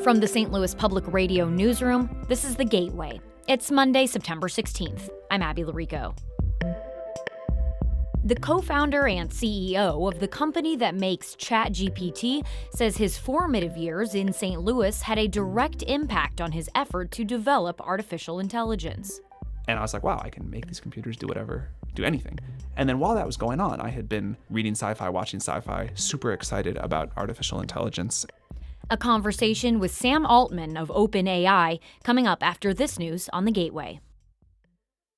From the St. Louis Public Radio newsroom, this is The Gateway. It's Monday, September 16th. I'm Abby Larico. The co-founder and CEO of the company that makes ChatGPT says his formative years in St. Louis had a direct impact on his effort to develop artificial intelligence. And I was like, wow, I can make these computers do anything. And then while that was going on, I had been reading sci-fi, watching sci-fi, super excited about artificial intelligence. A conversation with Sam Altman of OpenAI coming up after this news on The Gateway.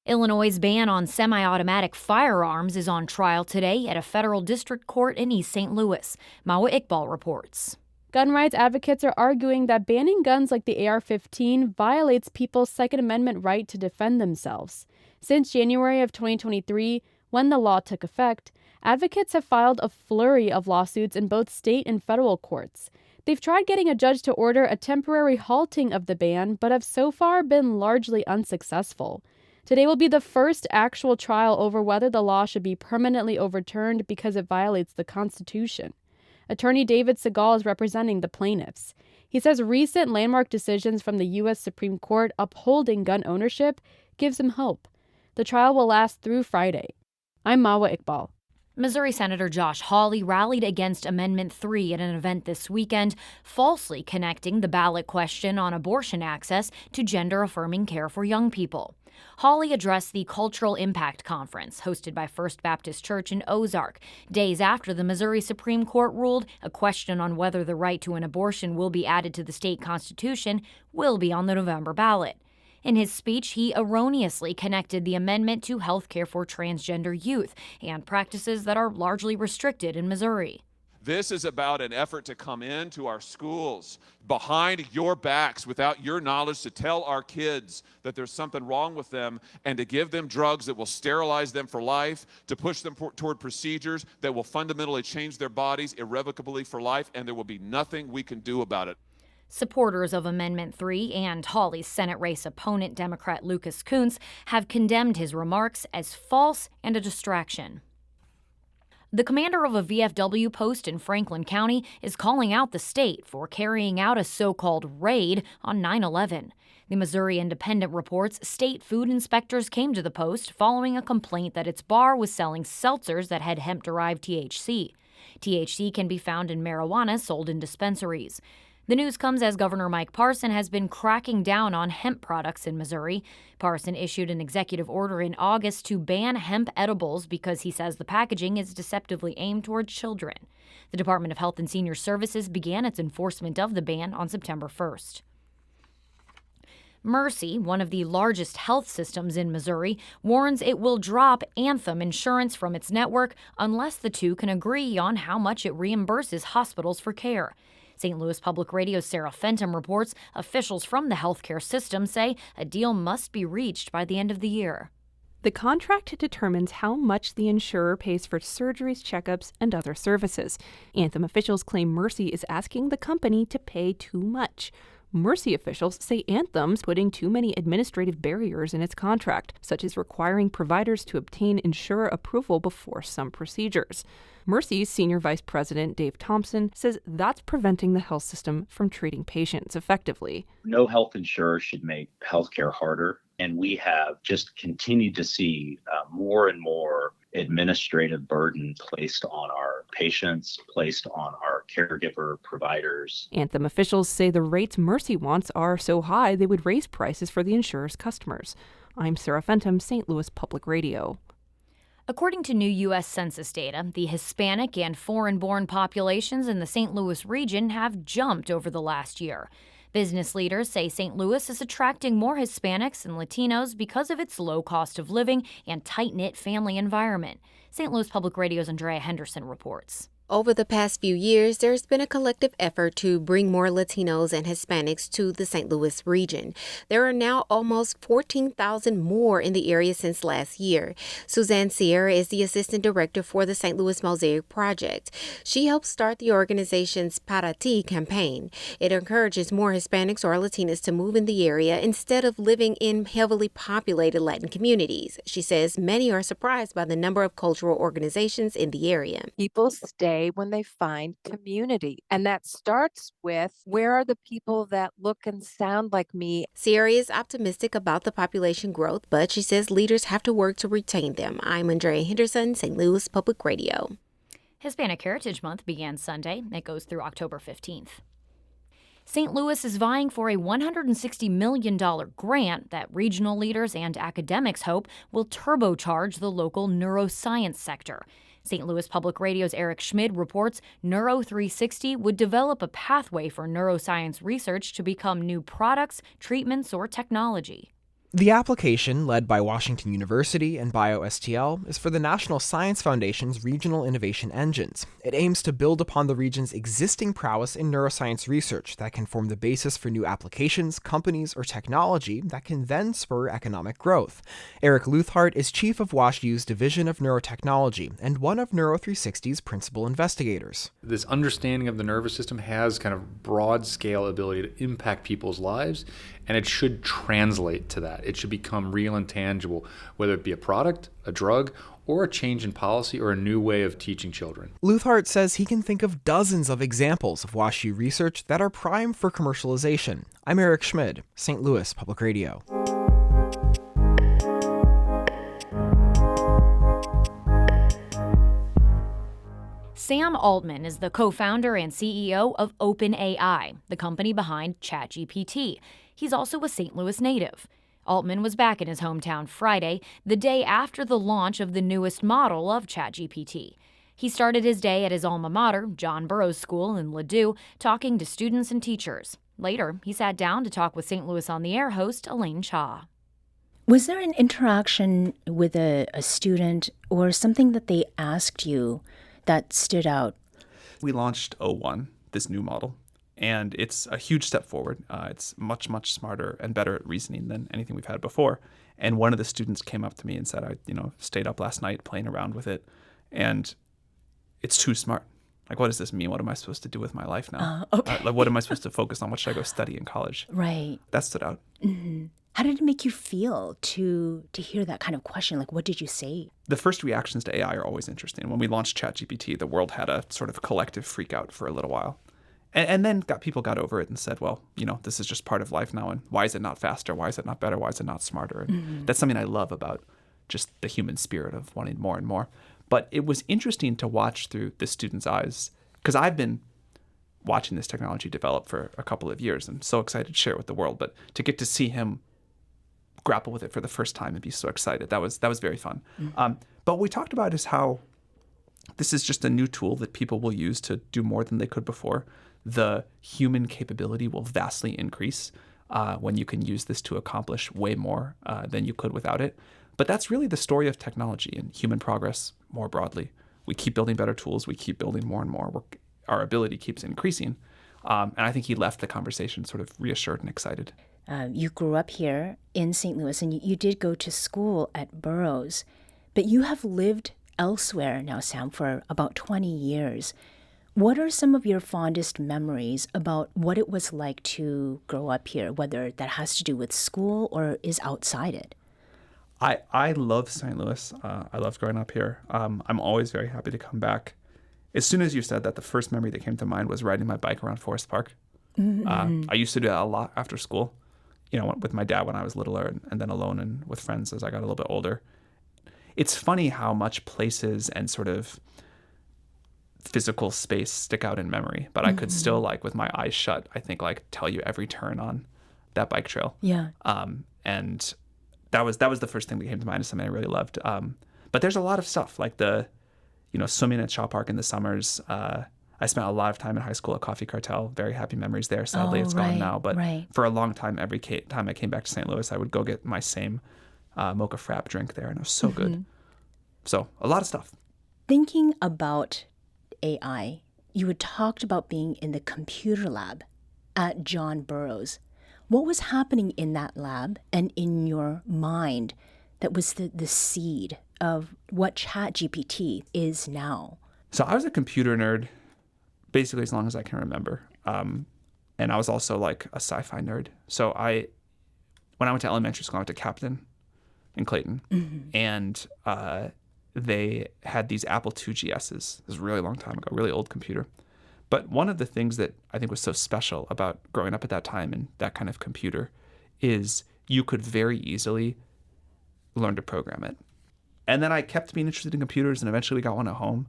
Illinois' ban on semi-automatic firearms is on trial today at a federal district court in East St. Louis. Mawa Iqbal reports. Gun rights advocates are arguing that banning guns like the AR-15 violates people's Second Amendment right to defend themselves. Since January of 2023, when the law took effect, advocates have filed a flurry of lawsuits in both state and federal courts. They've tried getting a judge to order a temporary halting of the ban, but have so far been largely unsuccessful. Today will be the first actual trial over whether the law should be permanently overturned because it violates the Constitution. Attorney David Segal is representing the plaintiffs. He says recent landmark decisions from the U.S. Supreme Court upholding gun ownership gives him hope. The trial will last through Friday. I'm Mawa Iqbal. Missouri Senator Josh Hawley rallied against Amendment 3 at an event this weekend, falsely connecting the ballot question on abortion access to gender-affirming care for young people. Hawley addressed the Cultural Impact Conference, hosted by First Baptist Church in Ozark, days after the Missouri Supreme Court ruled a question on whether the right to an abortion will be added to the state constitution will be on the November ballot. In his speech, he erroneously connected the amendment to health care for transgender youth and practices that are largely restricted in Missouri. This is about an effort to come into our schools behind your backs without your knowledge to tell our kids that there's something wrong with them and to give them drugs that will sterilize them for life, to push them toward procedures that will fundamentally change their bodies irrevocably for life, and there will be nothing we can do about it. Supporters of Amendment 3 and Hawley's Senate race opponent, Democrat Lucas Kunce, have condemned his remarks as false and a distraction. The commander of a VFW post in Franklin County is calling out the state for carrying out a so-called raid on 9/11. The Missouri Independent reports state food inspectors came to the post following a complaint that its bar was selling seltzers that had hemp-derived THC. THC can be found in marijuana sold in dispensaries. The news comes as Governor Mike Parson has been cracking down on hemp products in Missouri. Parson issued an executive order in August to ban hemp edibles because he says the packaging is deceptively aimed toward children. The Department of Health and Senior Services began its enforcement of the ban on September 1st. Mercy, one of the largest health systems in Missouri, warns it will drop Anthem insurance from its network unless the two can agree on how much it reimburses hospitals for care. St. Louis Public Radio's Sarah Fenton reports officials from the healthcare system say a deal must be reached by the end of the year. The contract determines how much the insurer pays for surgeries, checkups, and other services. Anthem officials claim Mercy is asking the company to pay too much. Mercy officials say Anthem's putting too many administrative barriers in its contract, such as requiring providers to obtain insurer approval before some procedures. Mercy's Senior Vice President Dave Thompson says that's preventing the health system from treating patients effectively. No health insurer should make healthcare harder, and we have just continued to see more and more administrative burden placed on our patients, placed on our caregiver providers. Anthem officials say the rates Mercy wants are so high they would raise prices for the insurer's customers. I'm Sarah Fenton, St. Louis Public Radio. According to new U.S. Census data, the Hispanic and foreign-born populations in the St. Louis region have jumped over the last year. Business leaders say St. Louis is attracting more Hispanics and Latinos because of its low cost of living and tight-knit family environment. St. Louis Public Radio's Andrea Henderson reports. Over the past few years, there's been a collective effort to bring more Latinos and Hispanics to the St. Louis region. There are now almost 14,000 more in the area since last year. Suzanne Sierra is the assistant director for the St. Louis Mosaic Project. She helped start the organization's Para Ti campaign. It encourages more Hispanics or Latinos to move in the area instead of living in heavily populated Latin communities. She says many are surprised by the number of cultural organizations in the area. People stay day when they find community. And that starts with, where are the people that look and sound like me? Sierra is optimistic about the population growth, but she says leaders have to work to retain them. I'm Andrea Henderson, St. Louis Public Radio. Hispanic Heritage Month began Sunday. It goes through October 15th. St. Louis is vying for a $160 million grant that regional leaders and academics hope will turbocharge the local neuroscience sector. St. Louis Public Radio's Eric Schmid reports Neuro 360 would develop a pathway for neuroscience research to become new products, treatments, or technology. The application, led by Washington University and BioSTL, is for the National Science Foundation's Regional Innovation Engines. It aims to build upon the region's existing prowess in neuroscience research that can form the basis for new applications, companies, or technology that can then spur economic growth. Eric Luthart is chief of WashU's Division of Neurotechnology and one of Neuro 360's principal investigators. This understanding of the nervous system has kind of broad-scale ability to impact people's lives, and it should translate to that. It should become real and tangible, whether it be a product, a drug, or a change in policy or a new way of teaching children. Luthart says he can think of dozens of examples of WashU research that are prime for commercialization. I'm Eric Schmid, St. Louis Public Radio. Sam Altman is the co-founder and CEO of OpenAI, the company behind ChatGPT. He's also a St. Louis native. Altman was back in his hometown Friday, the day after the launch of the newest model of ChatGPT. He started his day at his alma mater, John Burroughs School in Ladue, talking to students and teachers. Later, he sat down to talk with St. Louis on the Air host Elaine Cha. Was there an interaction with a student or something that they asked you that stood out? We launched O1, this new model, and it's a huge step forward. It's much, much smarter and better at reasoning than anything we've had before. And one of the students came up to me and said, I stayed up last night playing around with it, and it's too smart. Like, what does this mean? What am I supposed to do with my life now? Okay. What am I supposed to focus on? What should I go study in college? Right. That stood out. Mm-hmm. How did it make you feel to hear that kind of question? Like, what did you say? The first reactions to AI are always interesting. When we launched ChatGPT, the world had a sort of collective freak out for a little while. And then people got over it and said, well, this is just part of life now. And why is it not faster? Why is it not better? Why is it not smarter? And that's something I love about just the human spirit of wanting more and more. But it was interesting to watch through the student's eyes, because I've been watching this technology develop for a couple of years and so excited to share it with the world. But to get to see him grapple with it for the first time and be so excited, that was very fun. But what we talked about is how this is just a new tool that people will use to do more than they could before. The human capability will vastly increase when you can use this to accomplish way more than you could without it. But that's really the story of technology and human progress more broadly. We keep building better tools. We keep building more and more. Our ability keeps increasing. And I think he left the conversation sort of reassured and excited. You grew up here in St. Louis, and you did go to school at Burroughs, but you have lived elsewhere now, Sam, for about 20 years. What are some of your fondest memories about what it was like to grow up here, whether that has to do with school or is outside it? I love St. Louis. I love growing up here. I'm always very happy to come back. As soon as you said that, the first memory that came to mind was riding my bike around Forest Park. Mm-hmm. I used to do that a lot after school, with my dad when I was littler, and then alone and with friends as I got a little bit older. It's funny how much places and sort of physical space stick out in memory, but I could still, with my eyes shut, I think, tell you every turn on that bike trail. Yeah. And that was the first thing that came to mind as something I really loved. But there's a lot of stuff, like swimming at Shaw Park in the summers. I spent a lot of time in high school at Coffee Cartel. Very happy memories there. Sadly, it's gone now. But for a long time, every time I came back to St. Louis, I would go get my same mocha frap drink there, and it was so good. So a lot of stuff. Thinking about AI, you had talked about being in the computer lab at John Burroughs. What was happening in that lab and in your mind that was the seed of what ChatGPT is now? So I was a computer nerd basically as long as I can remember. And I was also a sci-fi nerd. So when I went to elementary school, I went to Captain in Clayton. And they had these Apple II GSs. This was a really long time ago, really old computer. But one of the things that I think was so special about growing up at that time and that kind of computer is you could very easily learn to program it. And then I kept being interested in computers, and eventually we got one at home,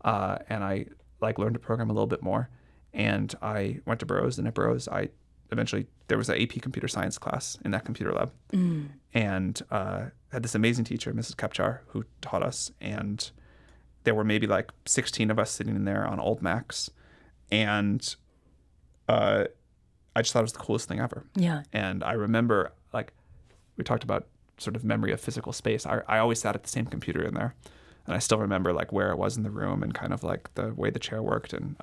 and I learned to program a little bit more. And I went to Burroughs, and at Burroughs, there was an AP computer science class in that computer lab, and had this amazing teacher, Mrs. Kepchar, who taught us. And there were maybe 16 of us sitting in there on old Macs, and I just thought it was the coolest thing ever. Yeah. And I remember, we talked about sort of memory of physical space. I always sat at the same computer in there, and I still remember where it was in the room and kind of the way the chair worked. And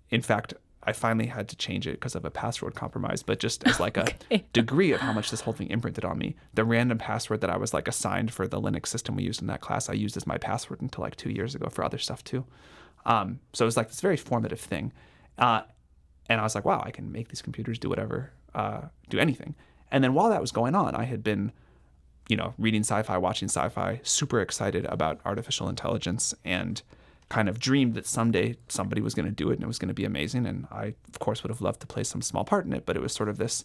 in fact, I finally had to change it because of a password compromise, but just as a degree of how much this whole thing imprinted on me. The random password that I was assigned for the Linux system we used in that class, I used as my password until 2 years ago for other stuff too. So it was this very formative thing. And I was wow, I can make these computers do whatever, do anything. And then while that was going on, I had been, reading sci-fi, watching sci-fi, super excited about artificial intelligence, and kind of dreamed that someday somebody was going to do it and it was going to be amazing. And I, of course, would have loved to play some small part in it, but it was sort of this,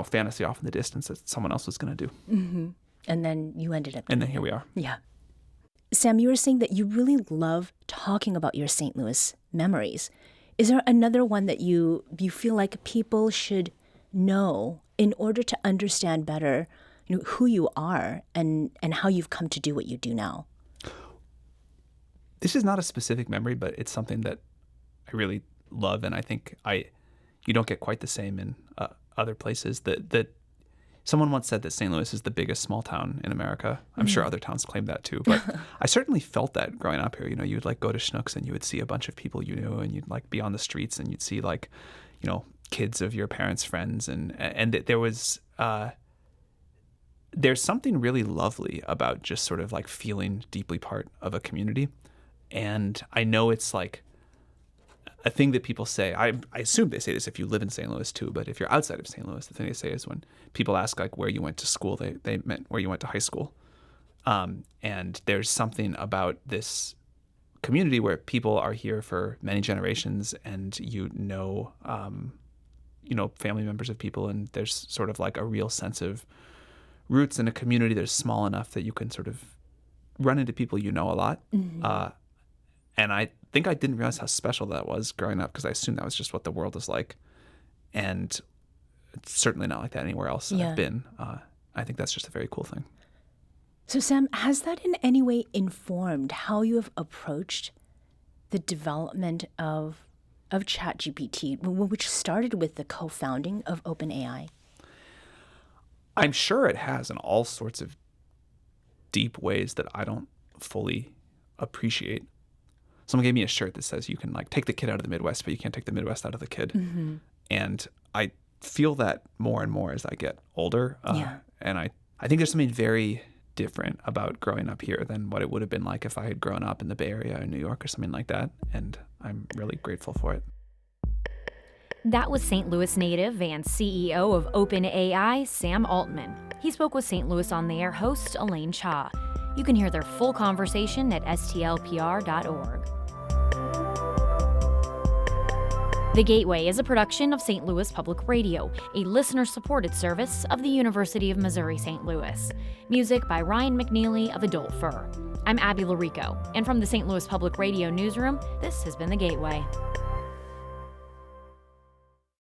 fantasy off in the distance that someone else was going to do. Mm-hmm. And then you ended up And then here we are. Yeah. Sam, you were saying that you really love talking about your St. Louis memories. Is there another one that you feel like people should know in order to understand better, who you are and how you've come to do what you do now? This is not a specific memory, but it's something that I really love, and I think you don't get quite the same in other places. That someone once said that St. Louis is the biggest small town in America. I'm sure other towns claim that too, but I certainly felt that growing up here. You'd go to Schnucks and you would see a bunch of people you knew, and you'd be on the streets and you'd see kids of your parents' friends, and there was there's something really lovely about just sort of feeling deeply part of a community. And I know it's a thing that people say. I assume they say this if you live in St. Louis too, but if you're outside of St. Louis, the thing they say is when people ask where you went to school, they meant where you went to high school. And there's something about this community where people are here for many generations, and family members of people, and there's sort of a real sense of roots in a community that's small enough that you can sort of run into people a lot. Mm-hmm. And I think I didn't realize how special that was growing up, because I assumed that was just what the world is like. And it's certainly not like that anywhere else I've been. I think that's just a very cool thing. So Sam, has that in any way informed how you have approached the development of ChatGPT, which started with the co-founding of OpenAI? I'm sure it has in all sorts of deep ways that I don't fully appreciate. Someone gave me a shirt that says you can take the kid out of the Midwest, but you can't take the Midwest out of the kid. Mm-hmm. And I feel that more and more as I get older. And I think there's something very different about growing up here than what it would have been like if I had grown up in the Bay Area or New York or something like that. And I'm really grateful for it. That was St. Louis native and CEO of OpenAI, Sam Altman. He spoke with St. Louis On the Air host Elaine Cha. You can hear their full conversation at stlpr.org. The Gateway is a production of St. Louis Public Radio, a listener-supported service of the University of Missouri-St. Louis. Music by Ryan McNeely of Adult Fur. I'm Abby Larico, and from the St. Louis Public Radio newsroom, this has been The Gateway.